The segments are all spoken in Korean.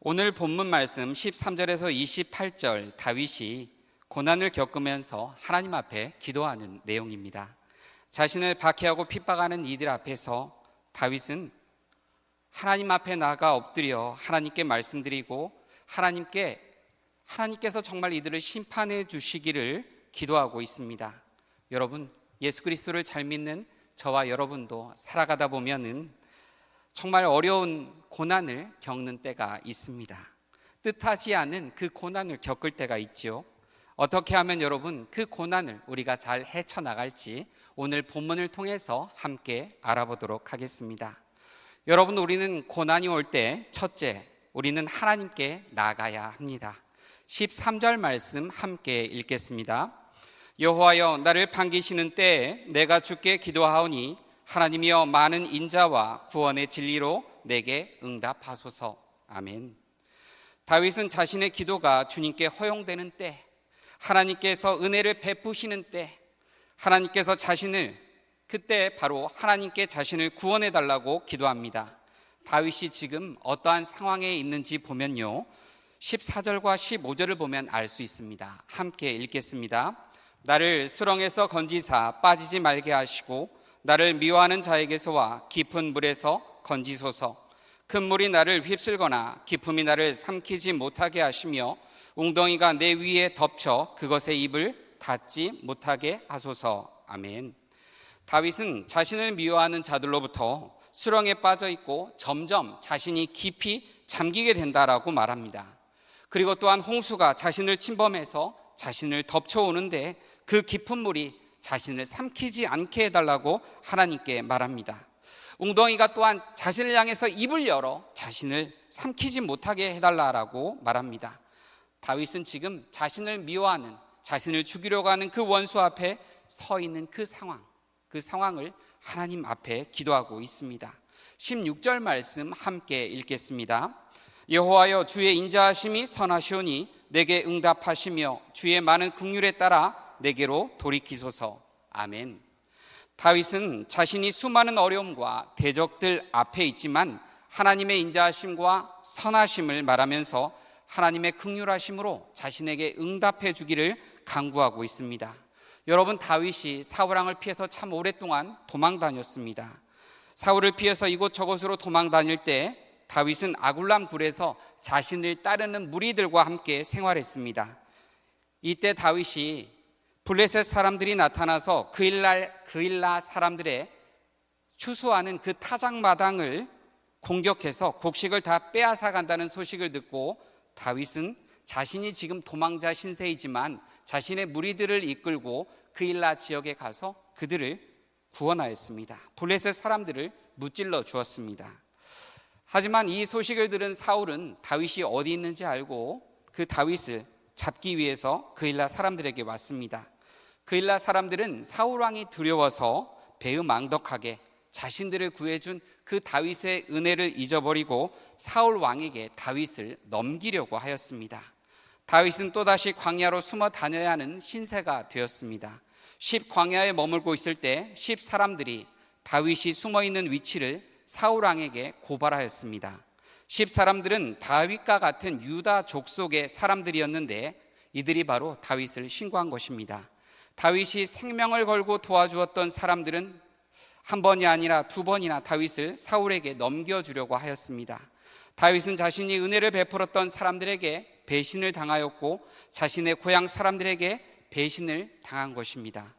오늘 본문 말씀 13절에서 28절 다윗이 고난을 겪으면서 하나님 앞에 기도하는 내용입니다. 자신을 박해하고 핍박하는 이들 앞에서 다윗은 하나님 앞에 나아가 엎드려 하나님께 말씀드리고 하나님께서 정말 이들을 심판해 주시기를 기도하고 있습니다. 여러분, 예수 그리스도를 잘 믿는 저와 여러분도 살아가다 보면은 정말 어려운 고난을 겪는 때가 있습니다. 뜻하지 않은 그 고난을 겪을 때가 있죠. 어떻게 하면 여러분 그 고난을 우리가 잘 헤쳐나갈지 오늘 본문을 통해서 함께 알아보도록 하겠습니다. 여러분, 우리는 고난이 올 때 첫째, 우리는 하나님께 나아가야 합니다. 13절 말씀 함께 읽겠습니다. 여호와여, 나를 반기시는 때에 내가 주께 기도하오니 하나님이여, 많은 인자와 구원의 진리로 내게 응답하소서. 아멘. 다윗은 자신의 기도가 주님께 허용되는 때, 하나님께서 은혜를 베푸시는 때, 하나님께서 그때 바로 하나님께 자신을 구원해 달라고 기도합니다. 다윗이 지금 어떠한 상황에 있는지 보면요, 14절과 15절을 보면 알 수 있습니다. 함께 읽겠습니다. 나를 수렁에서 건지사 빠지지 말게 하시고 나를 미워하는 자에게서와 깊은 물에서 건지소서. 큰 물이 나를 휩쓸거나 깊음이 나를 삼키지 못하게 하시며 웅덩이가 내 위에 덮쳐 그것의 입을 닫지 못하게 하소서. 아멘. 다윗은 자신을 미워하는 자들로부터 수렁에 빠져 있고 점점 자신이 깊이 잠기게 된다라고 말합니다. 그리고 또한 홍수가 자신을 침범해서 자신을 덮쳐오는데 그 깊은 물이 자신을 삼키지 않게 해달라고 하나님께 말합니다. 웅덩이가 또한 자신을 향해서 입을 열어 자신을 삼키지 못하게 해달라고 말합니다. 다윗은 지금 자신을 미워하는, 자신을 죽이려고 하는 그 원수 앞에 서 있는 그 상황을 하나님 앞에 기도하고 있습니다. 16절 말씀 함께 읽겠습니다. 여호와여, 주의 인자하심이 선하시오니 내게 응답하시며 주의 많은 긍휼에 따라 내게로 돌이키소서. 아멘. 다윗은 자신이 수많은 어려움과 대적들 앞에 있지만 하나님의 인자하심과 선하심을 말하면서 하나님의 긍휼하심으로 자신에게 응답해 주기를 간구하고 있습니다. 여러분, 다윗이 사울왕을 피해서 참 오랫동안 도망 다녔습니다. 사울을 피해서 이곳저곳으로 도망 다닐 때 다윗은 아굴람 굴에서 자신을 따르는 무리들과 함께 생활했습니다. 이때 다윗이 블레셋 사람들이 나타나서 그일라 사람들의 추수하는 그 타작마당을 공격해서 곡식을 다 빼앗아 간다는 소식을 듣고 다윗은 자신이 지금 도망자 신세이지만 자신의 무리들을 이끌고 그일라 지역에 가서 그들을 구원하였습니다. 블레셋 사람들을 무찔러 주었습니다. 하지만 이 소식을 들은 사울은 다윗이 어디 있는지 알고 그 다윗을 잡기 위해서 그일라 사람들에게 왔습니다. 그일라 사람들은 사울왕이 두려워서 배은망덕하게 자신들을 구해준 그 다윗의 은혜를 잊어버리고 사울왕에게 다윗을 넘기려고 하였습니다. 다윗은 또다시 광야로 숨어 다녀야 하는 신세가 되었습니다. 10 광야에 머물고 있을 때 10 사람들이 다윗이 숨어있는 위치를 사울왕에게 고발하였습니다. 10 사람들은 다윗과 같은 유다 족속의 사람들이었는데 이들이 바로 다윗을 신고한 것입니다. 다윗이 생명을 걸고 도와주었던 사람들은 한 번이 아니라 2번이나 다윗을 사울에게 넘겨주려고 하였습니다. 다윗은 자신이 은혜를 베풀었던 사람들에게 배신을 당하였고 자신의 고향 사람들에게 배신을 당한 것입니다.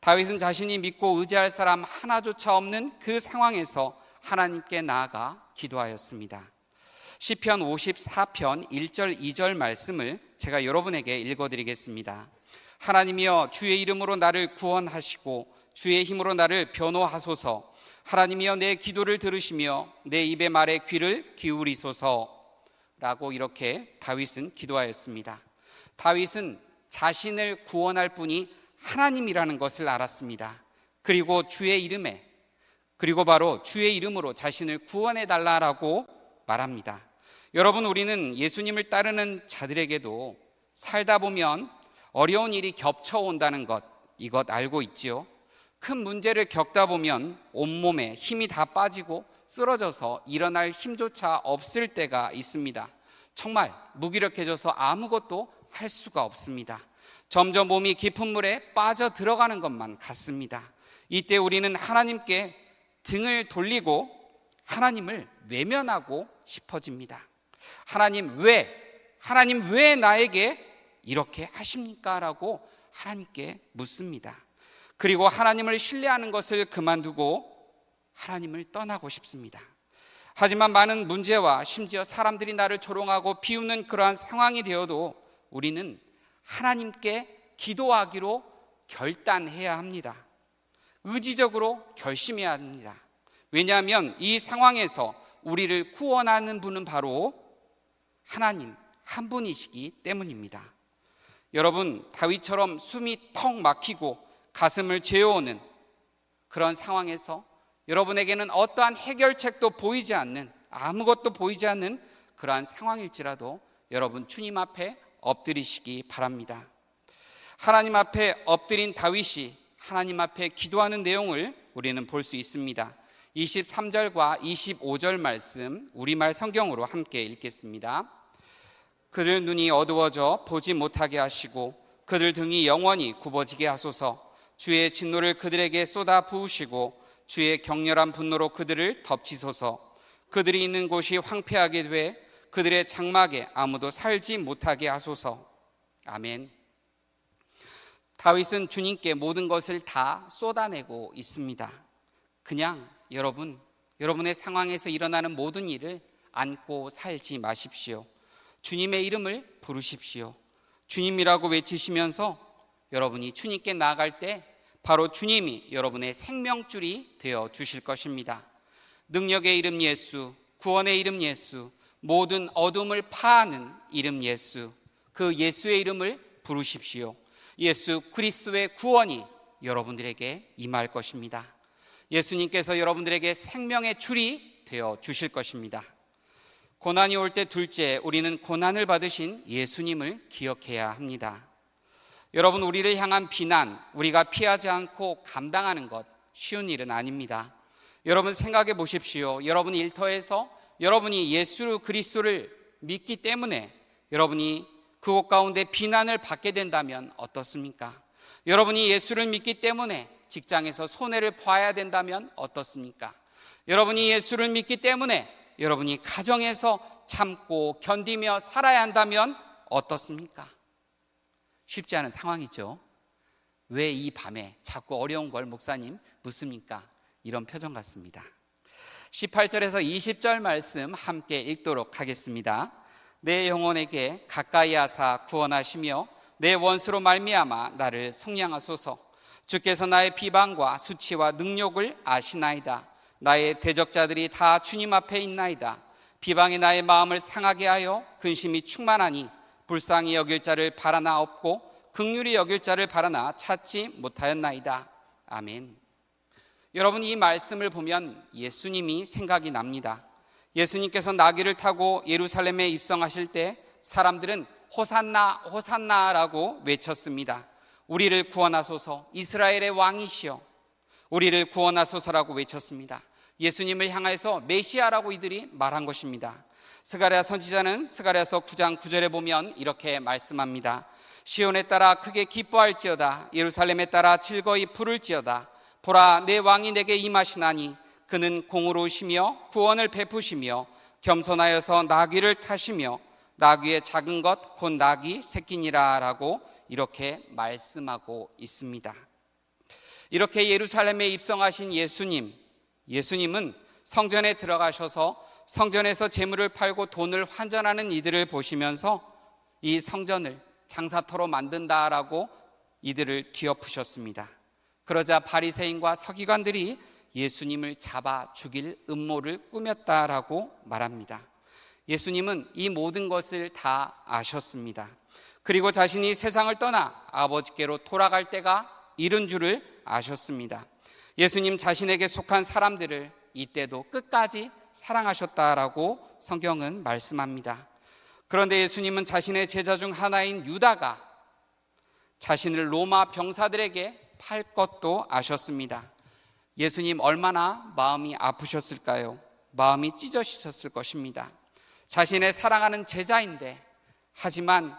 다윗은 자신이 믿고 의지할 사람 하나조차 없는 그 상황에서 하나님께 나아가 기도하였습니다. 시편 54편 1절 2절 말씀을 제가 여러분에게 읽어드리겠습니다. 하나님이여, 주의 이름으로 나를 구원하시고 주의 힘으로 나를 변호하소서. 하나님이여, 내 기도를 들으시며 내 입의 말에 귀를 기울이소서. 라고 이렇게 다윗은 기도하였습니다. 다윗은 자신을 구원할 분이 하나님이라는 것을 알았습니다. 그리고 바로 주의 이름으로 자신을 구원해 달라고 말합니다. 여러분, 우리는 예수님을 따르는 자들에게도 살다 보면 어려운 일이 겹쳐온다는 것, 이것 알고 있지요? 큰 문제를 겪다 보면 온몸에 힘이 다 빠지고 쓰러져서 일어날 힘조차 없을 때가 있습니다. 정말 무기력해져서 아무것도 할 수가 없습니다. 점점 몸이 깊은 물에 빠져 들어가는 것만 같습니다. 이때 우리는 하나님께 등을 돌리고 하나님을 외면하고 싶어집니다. 하나님 왜 나에게 이렇게 하십니까? 라고 하나님께 묻습니다. 그리고 하나님을 신뢰하는 것을 그만두고 하나님을 떠나고 싶습니다. 하지만 많은 문제와 심지어 사람들이 나를 조롱하고 비웃는 그러한 상황이 되어도 우리는 하나님께 기도하기로 결단해야 합니다. 의지적으로 결심해야 합니다. 왜냐하면 이 상황에서 우리를 구원하는 분은 바로 하나님 한 분이시기 때문입니다. 여러분, 다윗처럼 숨이 턱 막히고 가슴을 죄어오는 그런 상황에서 여러분에게는 어떠한 해결책도 보이지 않는, 아무것도 보이지 않는 그러한 상황일지라도 여러분 주님 앞에 엎드리시기 바랍니다. 하나님 앞에 엎드린 다윗이 하나님 앞에 기도하는 내용을 우리는 볼 수 있습니다. 23절과 25절 말씀 우리말 성경으로 함께 읽겠습니다. 그들 눈이 어두워져 보지 못하게 하시고 그들 등이 영원히 굽어지게 하소서. 주의 진노를 그들에게 쏟아 부으시고 주의 격렬한 분노로 그들을 덮치소서. 그들이 있는 곳이 황폐하게 돼 그들의 장막에 아무도 살지 못하게 하소서. 아멘. 다윗은 주님께 모든 것을 다 쏟아내고 있습니다. 그냥 여러분의 상황에서 일어나는 모든 일을 안고 살지 마십시오. 주님의 이름을 부르십시오. 주님이라고 외치시면서 여러분이 주님께 나아갈 때 바로 주님이 여러분의 생명줄이 되어 주실 것입니다. 능력의 이름 예수, 구원의 이름 예수, 모든 어둠을 파하는 이름 예수, 그 예수의 이름을 부르십시오. 예수 그리스도의 구원이 여러분들에게 임할 것입니다. 예수님께서 여러분들에게 생명의 줄이 되어 주실 것입니다. 고난이 올 때 둘째, 우리는 고난을 받으신 예수님을 기억해야 합니다. 여러분, 우리를 향한 비난, 우리가 피하지 않고 감당하는 것 쉬운 일은 아닙니다. 여러분 생각해 보십시오. 여러분 일터에서 여러분이 예수 그리스도를 믿기 때문에 여러분이 그곳 가운데 비난을 받게 된다면 어떻습니까? 여러분이 예수를 믿기 때문에 직장에서 손해를 봐야 된다면 어떻습니까? 여러분이 예수를 믿기 때문에 여러분이 가정에서 참고 견디며 살아야 한다면 어떻습니까? 쉽지 않은 상황이죠. 왜 이 밤에 자꾸 어려운 걸 목사님 묻습니까? 이런 표정 같습니다. 18절에서 20절 말씀 함께 읽도록 하겠습니다. 내 영혼에게 가까이 하사 구원하시며 내 원수로 말미암아 나를 속량하소서. 주께서 나의 비방과 수치와 능욕을 아시나이다. 나의 대적자들이 다 주님 앞에 있나이다. 비방이 나의 마음을 상하게 하여 근심이 충만하니 불쌍히 여길 자를 바라나 없고 긍휼히 여길 자를 바라나 찾지 못하였나이다. 아멘. 여러분, 이 말씀을 보면 예수님이 생각이 납니다. 예수님께서 나귀를 타고 예루살렘에 입성하실 때 사람들은 호산나 호산나라고 외쳤습니다. 우리를 구원하소서, 이스라엘의 왕이시여 우리를 구원하소서라고 외쳤습니다. 예수님을 향해서 메시아라고 이들이 말한 것입니다. 스가랴 선지자는 스가랴서 9장 9절에 보면 이렇게 말씀합니다. 시온에 따라 크게 기뻐할지어다. 예루살렘에 따라 즐거이 부를지어다. 보라, 내 왕이 내게 임하시나니 그는 공의로우시며 구원을 베푸시며 겸손하여서 나귀를 타시며 나귀의 작은 것 곧 나귀 새끼니라 라고 이렇게 말씀하고 있습니다. 이렇게 예루살렘에 입성하신 예수님은 성전에 들어가셔서 성전에서 재물을 팔고 돈을 환전하는 이들을 보시면서 이 성전을 장사터로 만든다라고 이들을 뒤엎으셨습니다. 그러자 바리새인과 서기관들이 예수님을 잡아 죽일 음모를 꾸몄다라고 말합니다. 예수님은 이 모든 것을 다 아셨습니다. 그리고 자신이 세상을 떠나 아버지께로 돌아갈 때가 이른 줄을 아셨습니다. 예수님 자신에게 속한 사람들을 이때도 끝까지 사랑하셨다라고 성경은 말씀합니다. 그런데 예수님은 자신의 제자 중 하나인 유다가 자신을 로마 병사들에게 팔 것도 아셨습니다. 예수님 얼마나 마음이 아프셨을까요? 마음이 찢어지셨을 것입니다. 자신의 사랑하는 제자인데, 하지만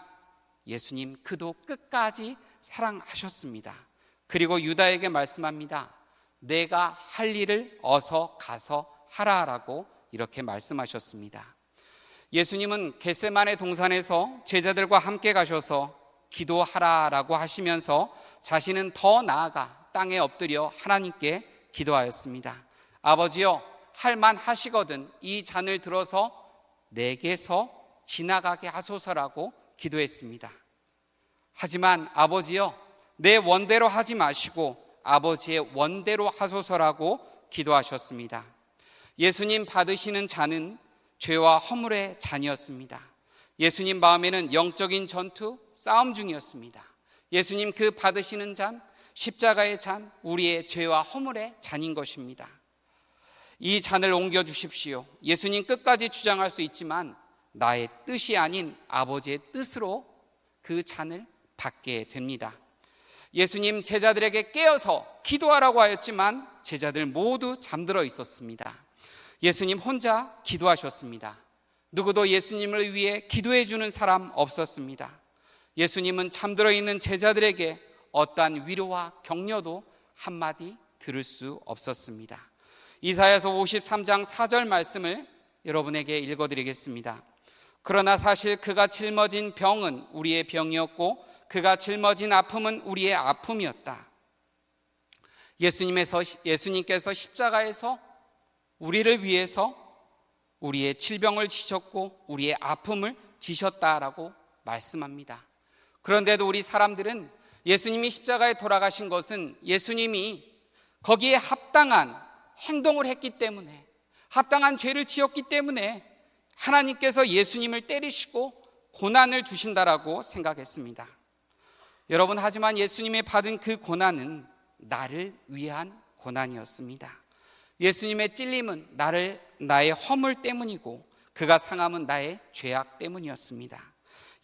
예수님 그도 끝까지 사랑하셨습니다. 그리고 유다에게 말씀합니다. 내가 할 일을 어서 가서 하라라고 이렇게 말씀하셨습니다. 예수님은 겟세마네 동산에서 제자들과 함께 가셔서 기도하라라고 하시면서 자신은 더 나아가 땅에 엎드려 하나님께 기도하였습니다. 아버지여, 할만하시거든 이 잔을 들어서 내게서 지나가게 하소서라고 기도했습니다. 하지만 아버지여, 내 원대로 하지 마시고 아버지의 원대로 하소서라고 기도하셨습니다. 예수님 받으시는 잔은 죄와 허물의 잔이었습니다. 예수님 마음에는 영적인 전투, 싸움 중이었습니다. 예수님 그 받으시는 잔, 십자가의 잔, 우리의 죄와 허물의 잔인 것입니다. 이 잔을 옮겨주십시오. 예수님 끝까지 주장할 수 있지만 나의 뜻이 아닌 아버지의 뜻으로 그 잔을 받게 됩니다. 예수님 제자들에게 깨어서 기도하라고 하였지만 제자들 모두 잠들어 있었습니다. 예수님 혼자 기도하셨습니다. 누구도 예수님을 위해 기도해 주는 사람 없었습니다. 예수님은 잠들어 있는 제자들에게 어떠한 위로와 격려도 한마디 들을 수 없었습니다. 이사야서 53장 4절 말씀을 여러분에게 읽어드리겠습니다. 그러나 사실 그가 짊어진 병은 우리의 병이었고 그가 짊어진 아픔은 우리의 아픔이었다. 예수님께서 십자가에서 우리를 위해서 우리의 질병을 지셨고 우리의 아픔을 지셨다라고 말씀합니다. 그런데도 우리 사람들은 예수님이 십자가에 돌아가신 것은 예수님이 거기에 합당한 행동을 했기 때문에, 합당한 죄를 지었기 때문에 하나님께서 예수님을 때리시고 고난을 주신다라고 생각했습니다. 여러분, 하지만 예수님이 받은 그 고난은 나를 위한 고난이었습니다. 예수님의 찔림은 나의 허물 때문이고 그가 상함은 나의 죄악 때문이었습니다.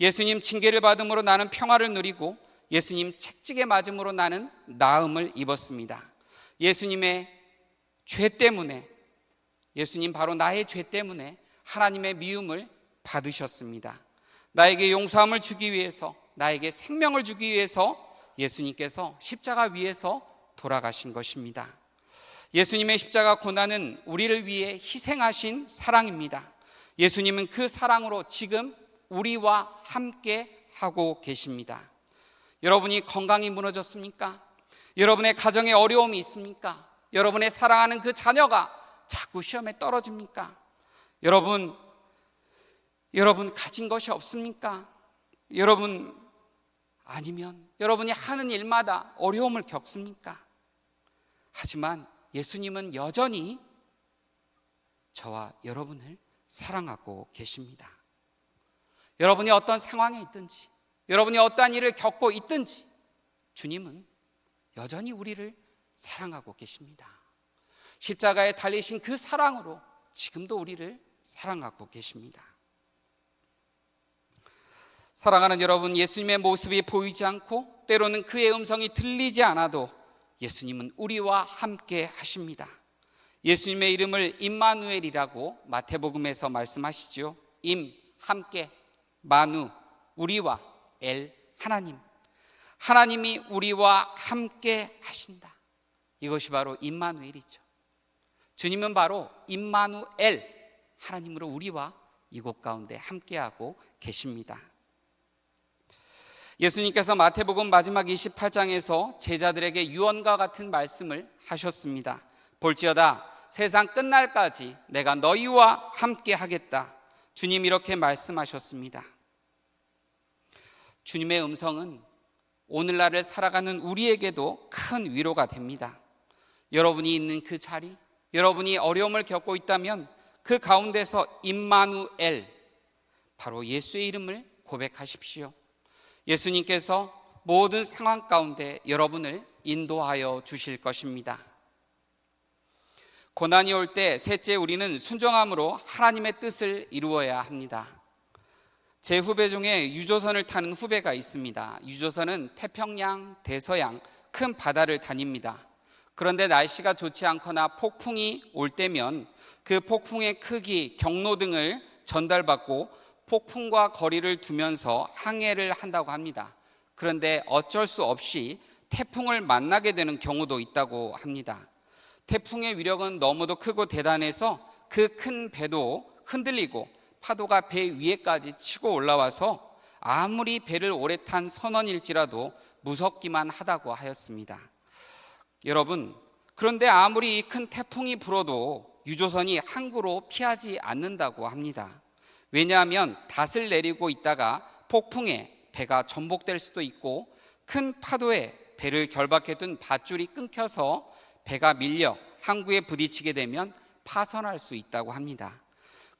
예수님 징계를 받음으로 나는 평화를 누리고 예수님 채찍에 맞음으로 나는 나음을 입었습니다. 예수님의 죄 때문에, 예수님 바로 나의 죄 때문에 하나님의 미움을 받으셨습니다. 나에게 용서함을 주기 위해서, 나에게 생명을 주기 위해서 예수님께서 십자가 위에서 돌아가신 것입니다. 예수님의 십자가 고난은 우리를 위해 희생하신 사랑입니다. 예수님은 그 사랑으로 지금 우리와 함께 하고 계십니다. 여러분이 건강이 무너졌습니까? 여러분의 가정에 어려움이 있습니까? 여러분의 사랑하는 그 자녀가 자꾸 시험에 떨어집니까? 여러분 가진 것이 없습니까? 아니면 여러분이 하는 일마다 어려움을 겪습니까? 하지만 예수님은 여전히 저와 여러분을 사랑하고 계십니다. 여러분이 어떤 상황에 있든지, 여러분이 어떠한 일을 겪고 있든지 주님은 여전히 우리를 사랑하고 계십니다. 십자가에 달리신 그 사랑으로 지금도 우리를 사랑하고 계십니다. 사랑하는 여러분, 예수님의 모습이 보이지 않고 때로는 그의 음성이 들리지 않아도 예수님은 우리와 함께 하십니다. 예수님의 이름을 임마누엘이라고 마태복음에서 말씀하시죠. 임, 함께, 마누, 우리와, 엘, 하나님. 하나님이 우리와 함께 하신다. 이것이 바로 임마누엘이죠. 주님은 바로 임마누엘, 하나님으로 우리와 이곳 가운데 함께하고 계십니다. 예수님께서 마태복음 마지막 28장에서 제자들에게 유언과 같은 말씀을 하셨습니다. 볼지어다 세상 끝날까지 내가 너희와 함께 하겠다. 주님 이렇게 말씀하셨습니다. 주님의 음성은 오늘날을 살아가는 우리에게도 큰 위로가 됩니다. 여러분이 있는 그 자리, 여러분이 어려움을 겪고 있다면 그 가운데서 임마누엘, 바로 예수의 이름을 고백하십시오. 예수님께서 모든 상황 가운데 여러분을 인도하여 주실 것입니다. 고난이 올 때 셋째, 우리는 순종함으로 하나님의 뜻을 이루어야 합니다. 제 후배 중에 유조선을 타는 후배가 있습니다. 유조선은 태평양, 대서양 큰 바다를 다닙니다. 그런데 날씨가 좋지 않거나 폭풍이 올 때면 그 폭풍의 크기, 경로 등을 전달받고 폭풍과 거리를 두면서 항해를 한다고 합니다. 그런데 어쩔 수 없이 태풍을 만나게 되는 경우도 있다고 합니다. 태풍의 위력은 너무도 크고 대단해서 그 큰 배도 흔들리고 파도가 배 위에까지 치고 올라와서 아무리 배를 오래 탄 선원일지라도 무섭기만 하다고 하였습니다. 여러분, 그런데 아무리 이 큰 태풍이 불어도 유조선이 항구로 피하지 않는다고 합니다. 왜냐하면 닷을 내리고 있다가 폭풍에 배가 전복될 수도 있고 큰 파도에 배를 결박해 둔 밧줄이 끊겨서 배가 밀려 항구에 부딪히게 되면 파선할 수 있다고 합니다.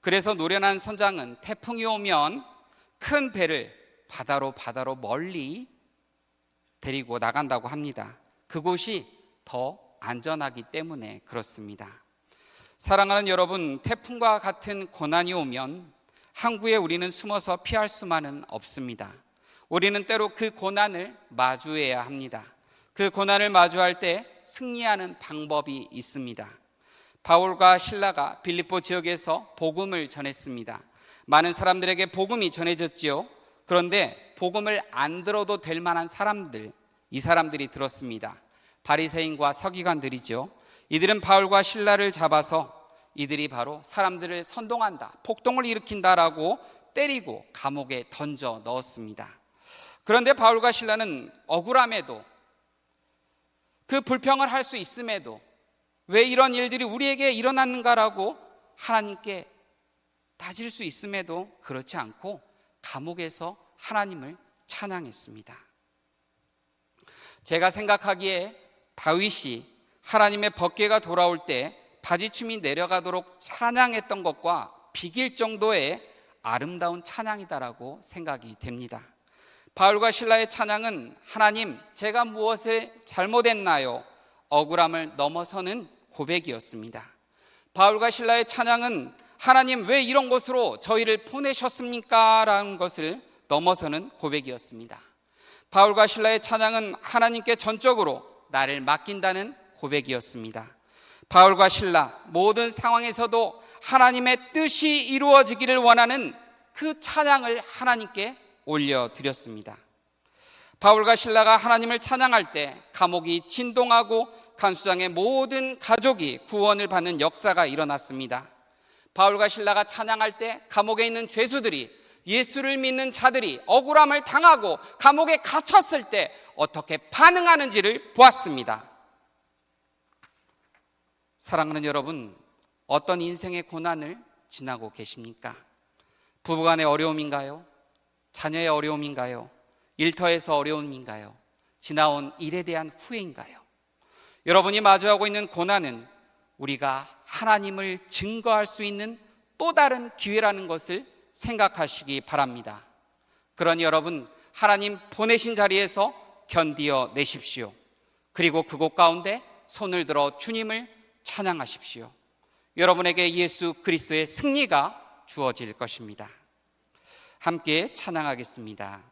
그래서 노련한 선장은 태풍이 오면 큰 배를 바다로 멀리 데리고 나간다고 합니다. 그곳이 더 안전하기 때문에 그렇습니다. 사랑하는 여러분, 태풍과 같은 고난이 오면 항구에 우리는 숨어서 피할 수만은 없습니다. 우리는 때로 그 고난을 마주해야 합니다. 그 고난을 마주할 때 승리하는 방법이 있습니다. 바울과 실라가 빌립보 지역에서 복음을 전했습니다. 많은 사람들에게 복음이 전해졌지요. 그런데 복음을 안 들어도 될 만한 사람들, 이 사람들이 들었습니다. 바리새인과 서기관들이죠. 이들은 바울과 실라를 잡아서 이들이 바로 사람들을 선동한다, 폭동을 일으킨다라고 때리고 감옥에 던져 넣었습니다. 그런데 바울과 실라는 억울함에도 그 불평을 할 수 있음에도 왜 이런 일들이 우리에게 일어났는가라고 하나님께 따질 수 있음에도 그렇지 않고 감옥에서 하나님을 찬양했습니다. 제가 생각하기에 다윗이 하나님의 법궤가 돌아올 때 바지춤이 내려가도록 찬양했던 것과 비길 정도의 아름다운 찬양이다라고 생각이 됩니다. 바울과 실라의 찬양은 하나님, 제가 무엇을 잘못했나요? 억울함을 넘어서는 고백이었습니다. 바울과 실라의 찬양은 하나님, 왜 이런 곳으로 저희를 보내셨습니까? 라는 것을 넘어서는 고백이었습니다. 바울과 실라의 찬양은 하나님께 전적으로 나를 맡긴다는 고백이었습니다. 바울과 실라, 모든 상황에서도 하나님의 뜻이 이루어지기를 원하는 그 찬양을 하나님께 올려드렸습니다. 바울과 실라가 하나님을 찬양할 때 감옥이 진동하고 간수장의 모든 가족이 구원을 받는 역사가 일어났습니다. 바울과 실라가 찬양할 때 감옥에 있는 죄수들이, 예수를 믿는 자들이 억울함을 당하고 감옥에 갇혔을 때 어떻게 반응하는지를 보았습니다. 사랑하는 여러분, 어떤 인생의 고난을 지나고 계십니까? 부부간의 어려움인가요? 자녀의 어려움인가요? 일터에서 어려움인가요? 지나온 일에 대한 후회인가요? 여러분이 마주하고 있는 고난은 우리가 하나님을 증거할 수 있는 또 다른 기회라는 것을 생각하시기 바랍니다. 그러니 여러분, 하나님 보내신 자리에서 견디어 내십시오. 그리고 그곳 가운데 손을 들어 주님을 찬양하십시오. 여러분에게 예수 그리스도의 승리가 주어질 것입니다. 함께 찬양하겠습니다.